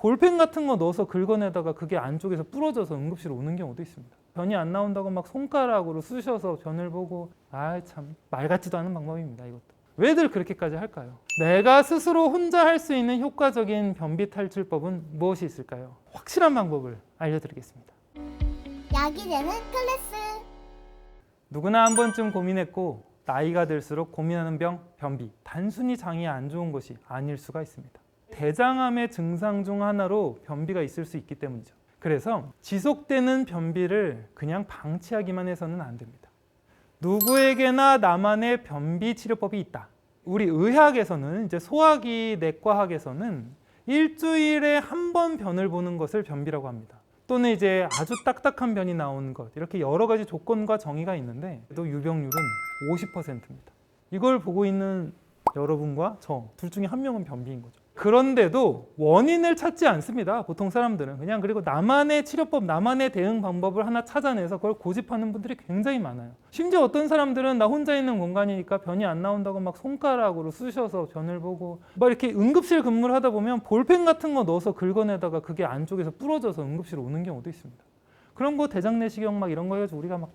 볼펜 같은 거 넣어서 긁어내다가 그게 안쪽에서 부러져서 응급실 오는 경우도 있습니다. 변이 안 나온다고 막 손가락으로 쑤셔서 변을 보고 참 말 같지도 않은 방법입니다. 이것도 왜들 그렇게까지 할까요? 내가 스스로 혼자 할 수 있는 효과적인 변비 탈출법은 무엇이 있을까요? 확실한 방법을 알려드리겠습니다. 약이 되는 클래스. 누구나 한 번쯤 고민했고 나이가 들수록 고민하는 병, 변비. 단순히 장이 안 좋은 것이 아닐 수가 있습니다. 대장암의 증상 중 하나로 변비가 있을 수 있기 때문이죠. 그래서 지속되는 변비를 그냥 방치하기만 해서는 안 됩니다. 누구에게나 나만의 변비 치료법이 있다. 우리 의학에서는 이제 소화기 내과학에서는 일주일에 한 번 변을 보는 것을 변비라고 합니다. 또는 이제 아주 딱딱한 변이 나오는 것, 이렇게 여러 가지 조건과 정의가 있는데 또 유병률은 50%입니다. 이걸 보고 있는 여러분과 저 둘 중에 한 명은 변비인 거죠. 그런데도 원인을 찾지 않습니다. 보통 사람들은 그냥 그리고 나만의 치료법, 나만의 대응 방법을 하나 찾아내서 그걸 고집하는 분들이 굉장히 많아요. 심지어 어떤 사람들은 나 혼자 있는 공간이니까 변이 안 나온다고 막 손가락으로 쑤셔서 변을 보고 막 이렇게 응급실 근무를 하다 보면 볼펜 같은 거 넣어서 긁어내다가 그게 안쪽에서 부러져서 응급실 오는 경우도 있습니다. 그런 거 대장 내시경 막 이런 거 해가지고 우리가 막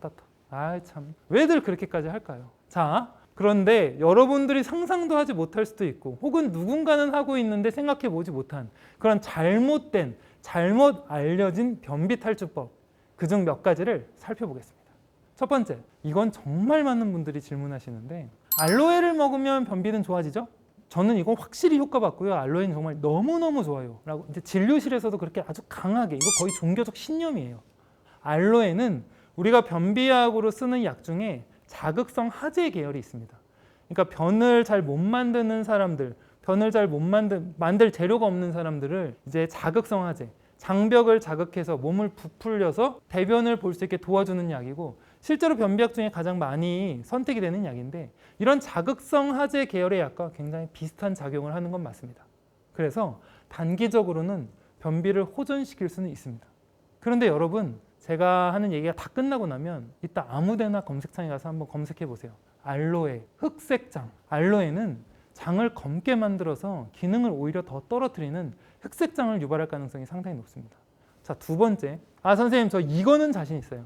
참 왜들 그렇게까지 할까요? 자, 그런데 여러분들이 상상도 하지 못할 수도 있고 혹은 누군가는 하고 있는데 생각해 보지 못한 그런 잘못된, 잘못 알려진 변비 탈출법, 그중 몇 가지를 살펴보겠습니다. 첫 번째, 이건 정말 많은 분들이 질문하시는데 알로에를 먹으면 변비는 좋아지죠? 저는 이건 확실히 효과받고요. 알로에는 정말 너무너무 좋아요 라고 이제 진료실에서도 그렇게 아주 강하게, 이거 거의 종교적 신념이에요. 알로에는 우리가 변비약으로 쓰는 약 중에 자극성 하제 계열이 있습니다. 그러니까 변을 잘 못 만드는 사람들, 변을 잘 못 만들 재료가 없는 사람들을 이제 자극성 하제, 장벽을 자극해서 몸을 부풀려서 대변을 볼 수 있게 도와주는 약이고 실제로 변비약 중에 가장 많이 선택이 되는 약인데 이런 자극성 하제 계열의 약과 굉장히 비슷한 작용을 하는 건 맞습니다. 그래서 단기적으로는 변비를 호전시킬 수는 있습니다. 그런데 여러분, 제가 하는 얘기가 다 끝나고 나면 이따 아무데나 검색창에 가서 한번 검색해 보세요. 알로에, 흑색장. 알로에는 장을 검게 만들어서 기능을 오히려 더 떨어뜨리는 흑색장을 유발할 가능성이 상당히 높습니다. 자, 두 번째. 선생님, 저 이거는 자신 있어요.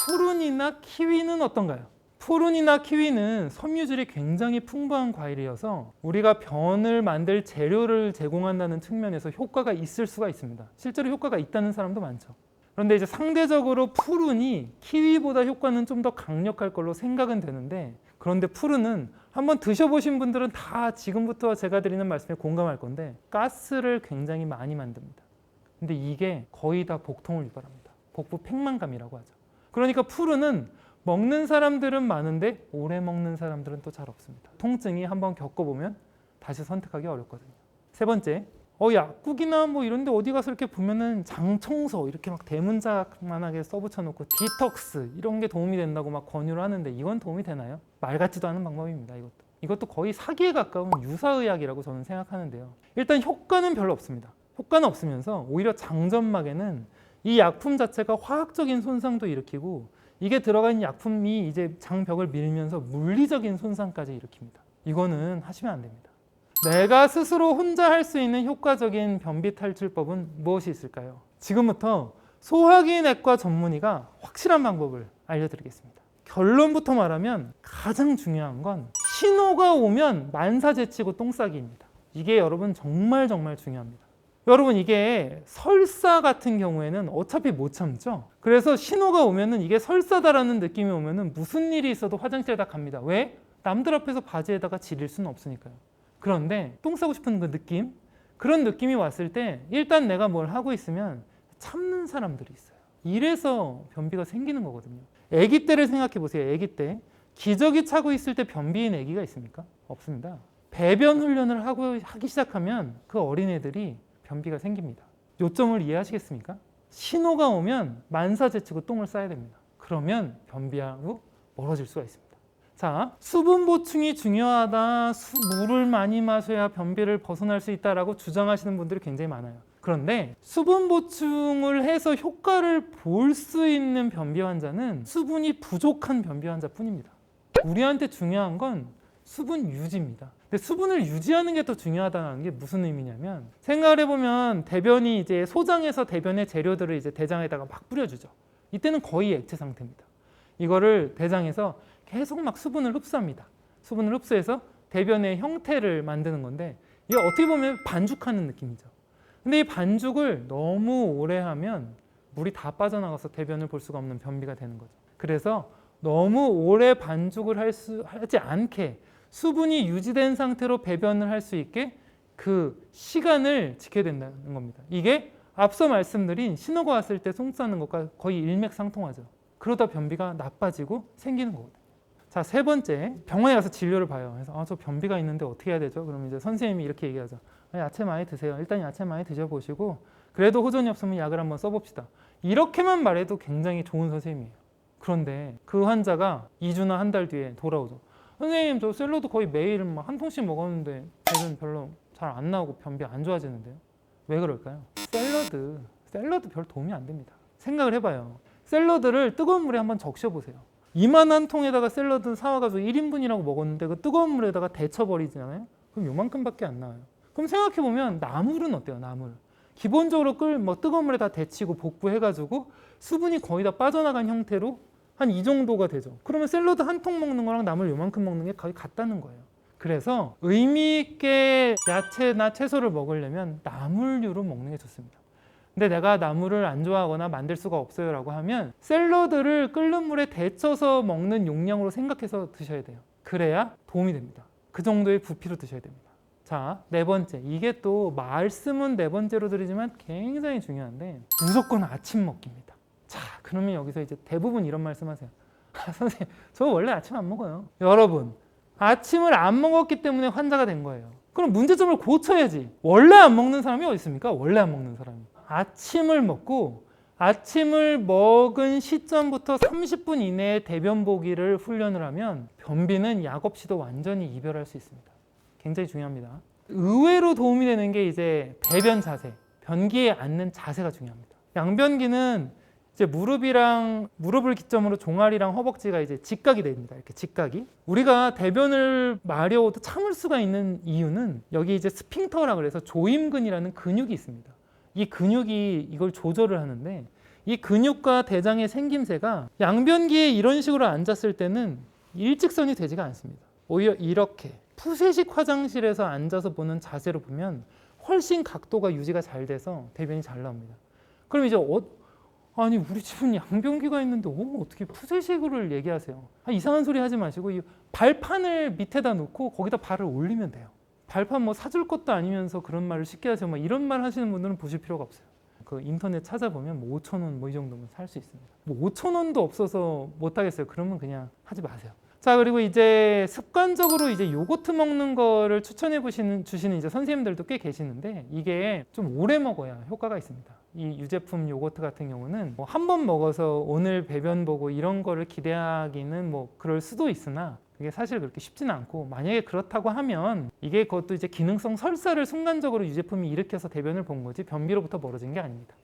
푸른이나 키위는 어떤가요? 푸른이나 키위는 섬유질이 굉장히 풍부한 과일이어서 우리가 변을 만들 재료를 제공한다는 측면에서 효과가 있을 수가 있습니다. 실제로 효과가 있다는 사람도 많죠. 그런데 이제 상대적으로 푸른이 키위보다 효과는 좀 더 강력할 걸로 생각은 되는데 그런데 푸른은 한번 드셔보신 분들은 다 지금부터 제가 드리는 말씀에 공감할 건데 가스를 굉장히 많이 만듭니다. 근데 이게 거의 다 복통을 유발합니다. 복부 팽만감이라고 하죠. 그러니까 푸른은 먹는 사람들은 많은데 오래 먹는 사람들은 또 잘 없습니다. 통증이 한번 겪어보면 다시 선택하기 어렵거든요. 세 번째, 약국이나 뭐 이런 데 어디 가서 이렇게 보면은 장청소 이렇게 막 대문짝만하게 써붙여 놓고 디톡스 이런 게 도움이 된다고 막 권유를 하는데 이건 도움이 되나요? 말 같지도 않은 방법입니다. 이것도 거의 사기에 가까운 유사의학이라고 저는 생각하는데요. 일단 효과는 별로 없습니다. 효과는 없으면서 오히려 장점막에는 이 약품 자체가 화학적인 손상도 일으키고 이게 들어가 있는 약품이 이제 장벽을 밀면서 물리적인 손상까지 일으킵니다. 이거는 하시면 안 됩니다. 내가 스스로 혼자 할 수 있는 효과적인 변비 탈출법은 무엇이 있을까요? 지금부터 소화기 내과 전문의가 확실한 방법을 알려드리겠습니다. 결론부터 말하면 가장 중요한 건 신호가 오면 만사제치고 똥싸기입니다. 이게 여러분 정말 중요합니다. 여러분, 이게 설사 같은 경우에는 어차피 못 참죠. 그래서 신호가 오면은 이게 설사다라는 느낌이 오면은 무슨 일이 있어도 화장실에 다 갑니다. 왜? 남들 앞에서 바지에다가 지릴 수는 없으니까요. 그런데 똥 싸고 싶은 그 느낌, 그런 느낌이 왔을 때 일단 내가 뭘 하고 있으면 참는 사람들이 있어요. 이래서 변비가 생기는 거거든요. 아기 때를 생각해 보세요. 아기 때 기저귀 차고 있을 때 변비인 아기가 있습니까? 없습니다. 배변 훈련을 하기 시작하면 그 어린애들이 변비가 생깁니다. 요점을 이해하시겠습니까? 신호가 오면 만사제치고 똥을 싸야 됩니다. 그러면 변비하고 멀어질 수가 있습니다. 자, 수분 보충이 중요하다, 물을 많이 마셔야 변비를 벗어날 수 있다라고 주장하시는 분들이 굉장히 많아요. 그런데 수분 보충을 해서 효과를 볼 수 있는 변비 환자는 수분이 부족한 변비 환자뿐입니다. 우리한테 중요한 건 수분 유지입니다. 근데 수분을 유지하는 게 더 중요하다는 게 무슨 의미냐면 생각을 해보면 대변이 이제 소장에서 대변의 재료들을 이제 대장에다가 막 뿌려주죠. 이때는 거의 액체 상태입니다. 이거를 대장에서 계속 막 수분을 흡수합니다. 수분을 흡수해서 대변의 형태를 만드는 건데 이게 어떻게 보면 반죽하는 느낌이죠. 근데 이 반죽을 너무 오래 하면 물이 다 빠져나가서 대변을 볼 수가 없는 변비가 되는 거죠. 그래서 너무 오래 반죽을 하지 않게 수분이 유지된 상태로 배변을 할 수 있게 그 시간을 지켜야 된다는 겁니다. 이게 앞서 말씀드린 신호가 왔을 때 속 싸는 것과 거의 일맥상통하죠. 그러다 변비가 나빠지고 생기는 거거든요. 자, 세 번째, 병원에 가서 진료를 봐요. 그래서 저 변비가 있는데 어떻게 해야 되죠? 그러면 이제 선생님이 이렇게 얘기하죠. 야채 많이 드세요. 일단 야채 많이 드셔보시고 그래도 호전이 없으면 약을 한번 써봅시다. 이렇게만 말해도 굉장히 좋은 선생님이에요. 그런데 그 환자가 2주나 한 달 뒤에 돌아오죠. 선생님, 저 샐러드 거의 매일 막 한 통씩 먹었는데 배변 별로 잘 안 나오고 변비 안 좋아지는데요. 왜 그럴까요? 샐러드 별 도움이 안 됩니다. 생각을 해봐요. 샐러드를 뜨거운 물에 한번 적셔보세요. 이만한 통에다가 샐러드 사와가지고 1인분이라고 먹었는데 그 뜨거운 물에다가 데쳐버리잖아요. 그럼 요만큼밖에 안 나와요. 그럼 생각해보면 나물은 어때요? 나물. 기본적으로 뜨거운 물에 다 데치고 볶부해가지고 수분이 거의 다 빠져나간 형태로 한 이 정도가 되죠. 그러면 샐러드 한 통 먹는 거랑 나물 요만큼 먹는 게 거의 같다는 거예요. 그래서 의미 있게 야채나 채소를 먹으려면 나물류로 먹는 게 좋습니다. 근데 내가 나물을 안 좋아하거나 만들 수가 없어요 라고 하면 샐러드를 끓는 물에 데쳐서 먹는 용량으로 생각해서 드셔야 돼요. 그래야 도움이 됩니다. 그 정도의 부피로 드셔야 됩니다. 자, 네 번째. 이게 또 말씀은 네 번째로 드리지만 굉장히 중요한데 무조건 아침 먹기입니다. 자, 그러면 여기서 이제 대부분 이런 말씀하세요. 선생님, 저 원래 아침 안 먹어요. 여러분, 아침을 안 먹었기 때문에 환자가 된 거예요. 그럼 문제점을 고쳐야지. 원래 안 먹는 사람이 어디 있습니까? 원래 안 먹는 사람이. 아침을 먹고 아침을 먹은 시점부터 30분 이내에 대변 보기를 훈련을 하면 변비는 약 없이도 완전히 이별할 수 있습니다. 굉장히 중요합니다. 의외로 도움이 되는 게 이제 배변 자세, 변기에 앉는 자세가 중요합니다. 양변기는 이제 무릎을 기점으로 종아리랑 허벅지가 이제 직각이 됩니다. 이렇게 직각이. 우리가 대변을 마려워도 참을 수가 있는 이유는 여기 이제 스핑터라 그래서 조임근이라는 근육이 있습니다. 이 근육이 이걸 조절을 하는데 이 근육과 대장의 생김새가 양변기에 이런 식으로 앉았을 때는 일직선이 되지가 않습니다. 오히려 이렇게 푸세식 화장실에서 앉아서 보는 자세로 보면 훨씬 각도가 유지가 잘 돼서 대변이 잘 나옵니다. 그럼 이제 아니 우리 집은 양변기가 있는데 어떻게 푸세식으로 얘기하세요? 이상한 소리 하지 마시고 이 발판을 밑에다 놓고 거기다 발을 올리면 돼요. 발판 사줄 것도 아니면서 그런 말을 쉽게 하세요. 이런 말 하시는 분들은 보실 필요가 없어요. 그 인터넷 찾아보면 5,000원 이 정도면 살 수 있습니다. 5,000원도 없어서 못 하겠어요. 그러면 그냥 하지 마세요. 자, 그리고 이제 습관적으로 이제 요거트 먹는 거를 추천해 주시는 이제 선생님들도 꽤 계시는데 이게 좀 오래 먹어야 효과가 있습니다. 이 유제품 요거트 같은 경우는 한 번 먹어서 오늘 배변 보고 이런 거를 기대하기는 그럴 수도 있으나 그게 사실 그렇게 쉽지는 않고 만약에 그렇다고 하면 이게 그것도 이제 기능성 설사를 순간적으로 유제품이 일으켜서 대변을 본 거지 변비로부터 멀어진 게 아닙니다.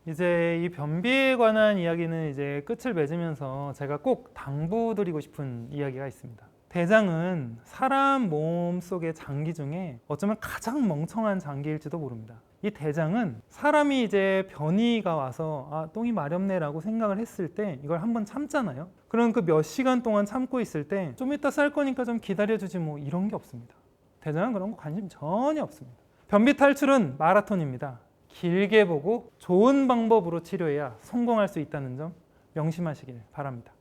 이제 이 변비에 관한 이야기는 이제 끝을 맺으면서 제가 꼭 당부드리고 싶은 이야기가 있습니다. 대장은 사람 몸 속의 장기 중에 어쩌면 가장 멍청한 장기일지도 모릅니다. 이 대장은 사람이 이제 변이가 와서 똥이 마렵네라고 생각을 했을 때 이걸 한번 참잖아요. 그럼 그 몇 시간 동안 참고 있을 때 좀 이따 쌀 거니까 좀 기다려주지 이런 게 없습니다. 대장은 그런 거 관심 전혀 없습니다. 변비 탈출은 마라톤입니다. 길게 보고 좋은 방법으로 치료해야 성공할 수 있다는 점 명심하시길 바랍니다.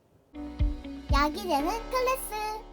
약이 되는 클래스.